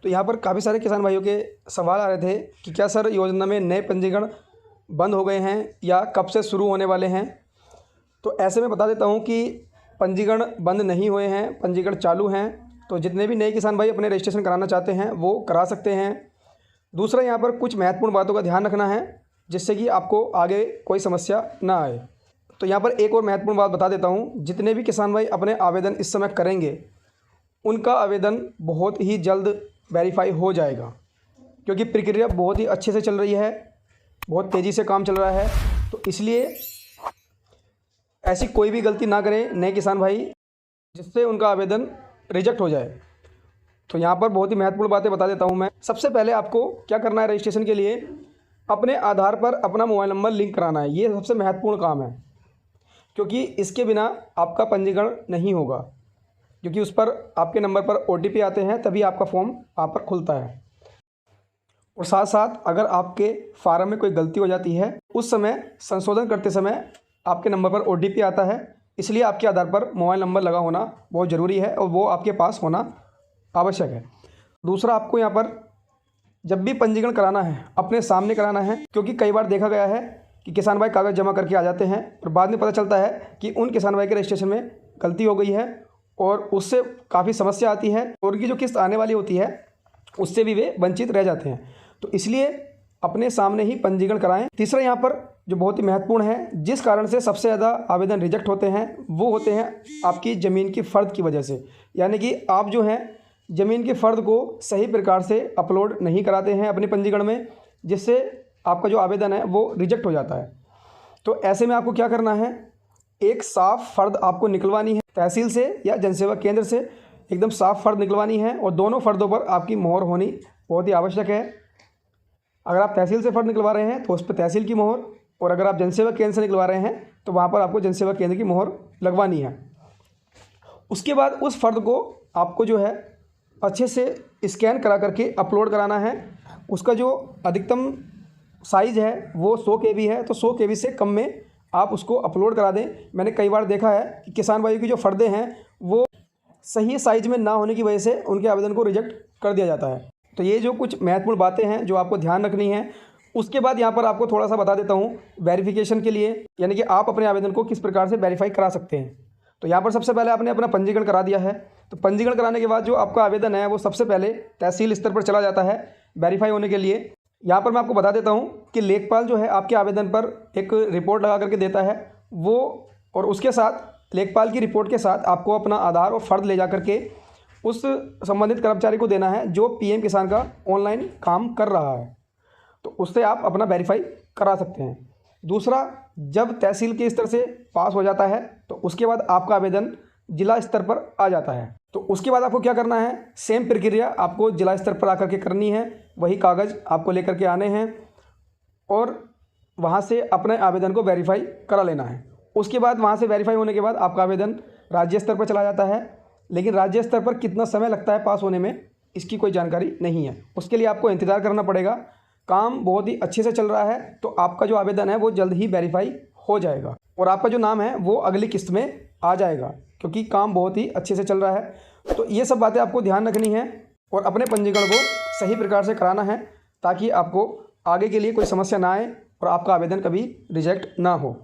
तो यहाँ पर काफ़ी सारे किसान भाइयों के सवाल आ रहे थे कि क्या सर योजना में नए पंजीकरण बंद हो गए हैं या कब से शुरू होने वाले हैं। तो ऐसे में बता देता हूँ कि पंजीकरण बंद नहीं हुए हैं, पंजीकरण चालू हैं। तो जितने भी नए किसान भाई अपने रजिस्ट्रेशन कराना चाहते हैं वो करा सकते हैं। दूसरा, यहाँ पर कुछ महत्वपूर्ण बातों का ध्यान रखना है जिससे कि आपको आगे कोई समस्या ना आए। तो यहाँ पर एक और महत्वपूर्ण बात बता देता हूँ, जितने भी किसान भाई अपने आवेदन इस समय करेंगे उनका आवेदन बहुत ही जल्द वेरीफाई हो जाएगा, क्योंकि प्रक्रिया बहुत ही अच्छे से चल रही है, बहुत तेज़ी से काम चल रहा है। तो इसलिए ऐसी कोई भी गलती ना करें नए किसान भाई जिससे उनका आवेदन रिजेक्ट हो जाए। तो यहाँ पर बहुत ही महत्वपूर्ण बातें बता देता हूँ मैं। सबसे पहले आपको क्या करना है, रजिस्ट्रेशन के लिए अपने आधार पर अपना मोबाइल नंबर लिंक कराना है। ये सबसे महत्वपूर्ण काम है, क्योंकि इसके बिना आपका पंजीकरण नहीं होगा, क्योंकि उस पर आपके नंबर पर OTP आते हैं तभी आपका फॉर्म वहाँ पर खुलता है। और साथ साथ अगर आपके फार्म में कोई गलती हो जाती है उस समय संशोधन करते समय आपके नंबर पर OTP आता है, इसलिए आपके आधार पर मोबाइल नंबर लगा होना बहुत ज़रूरी है और वो आपके पास होना आवश्यक है। दूसरा, आपको यहाँ पर जब भी पंजीकरण कराना है अपने सामने कराना है, क्योंकि कई बार देखा गया है कि किसान भाई कागज़ जमा करके आ जाते हैं और बाद में पता चलता है कि उन किसान भाई के रजिस्ट्रेशन में गलती हो गई है और उससे काफ़ी समस्या आती है और उनकी जो किस्त आने वाली होती है उससे भी वे वंचित रह जाते हैं। तो इसलिए अपने सामने ही पंजीकरण कराएं। तीसरा, यहाँ पर जो बहुत ही महत्वपूर्ण है, जिस कारण से सबसे ज़्यादा आवेदन रिजेक्ट होते हैं वो होते हैं आपकी ज़मीन की फ़र्द की वजह से। यानी कि आप जो हैं ज़मीन के फ़र्द को सही प्रकार से अपलोड नहीं कराते हैं अपने पंजीकरण में, जिससे आपका जो आवेदन है वो रिजेक्ट हो जाता है। तो ऐसे में आपको क्या करना है, एक साफ़ फ़र्द आपको निकलवानी है तहसील से या जनसेवा केंद्र से, एकदम साफ़ फ़र्द निकलवानी है और दोनों फ़र्दों पर आपकी मोहर होनी बहुत ही आवश्यक है। अगर आप तहसील से फ़र्द निकलवा रहे हैं तो उस पर तहसील की मोहर, और अगर आप जनसेवा केंद्र से निकलवा रहे हैं तो वहाँ पर आपको जनसेवा केंद्र की मोहर लगवानी है। उसके बाद उस फ़र्द को आपको जो है अच्छे से स्कैन करा करके अपलोड कराना है। उसका जो अधिकतम साइज़ है वो 100 KB है, तो 100 KB से कम में आप उसको अपलोड करा दें। मैंने कई बार देखा है कि किसान भाइयों की जो फ़र्दें हैं वो सही साइज़ में ना होने की वजह से उनके आवेदन को रिजेक्ट कर दिया जाता है। तो ये जो कुछ महत्वपूर्ण बातें हैं जो आपको ध्यान रखनी है। उसके बाद यहाँ पर आपको थोड़ा सा बता देता हूँ वेरिफिकेशन के लिए, यानी कि आप अपने आवेदन को किस प्रकार से वेरीफाई करा सकते हैं। तो यहाँ पर सबसे पहले आपने अपना पंजीकरण करा दिया है, तो पंजीकरण कराने के बाद जो आपका आवेदन है वो सबसे पहले तहसील स्तर पर चला जाता है वेरीफाई होने के लिए। यहाँ पर मैं आपको बता देता हूँ कि लेखपाल जो है आपके आवेदन पर एक रिपोर्ट लगा करके देता है वो, और उसके साथ लेखपाल की रिपोर्ट के साथ आपको अपना आधार और फ़र्द ले जा करके उस संबंधित कर्मचारी को देना है जो PM किसान का ऑनलाइन काम कर रहा है। तो उससे आप अपना वेरीफाई करा सकते हैं। दूसरा, जब तहसील के स्तर से पास हो जाता है तो उसके बाद आपका आवेदन जिला स्तर पर आ जाता है। तो उसके बाद आपको क्या करना है, सेम प्रक्रिया आपको जिला स्तर पर आकर के करनी है। वही कागज़ आपको लेकर के आने हैं और वहाँ से अपने आवेदन को वेरीफाई करा लेना है। उसके बाद वहाँ से वेरीफाई होने के बाद आपका आवेदन राज्य स्तर पर चला जाता है, लेकिन राज्य स्तर पर कितना समय लगता है पास होने में इसकी कोई जानकारी नहीं है। उसके लिए आपको इंतज़ार करना पड़ेगा। काम बहुत ही अच्छे से चल रहा है तो आपका जो आवेदन है वो जल्द ही वेरीफाई हो जाएगा और आपका जो नाम है वो अगली किस्त में आ जाएगा, क्योंकि काम बहुत ही अच्छे से चल रहा है। तो ये सब बातें आपको ध्यान रखनी है और अपने पंजीकरण को सही प्रकार से कराना है ताकि आपको आगे के लिए कोई समस्या ना आए और आपका आवेदन कभी रिजेक्ट ना हो।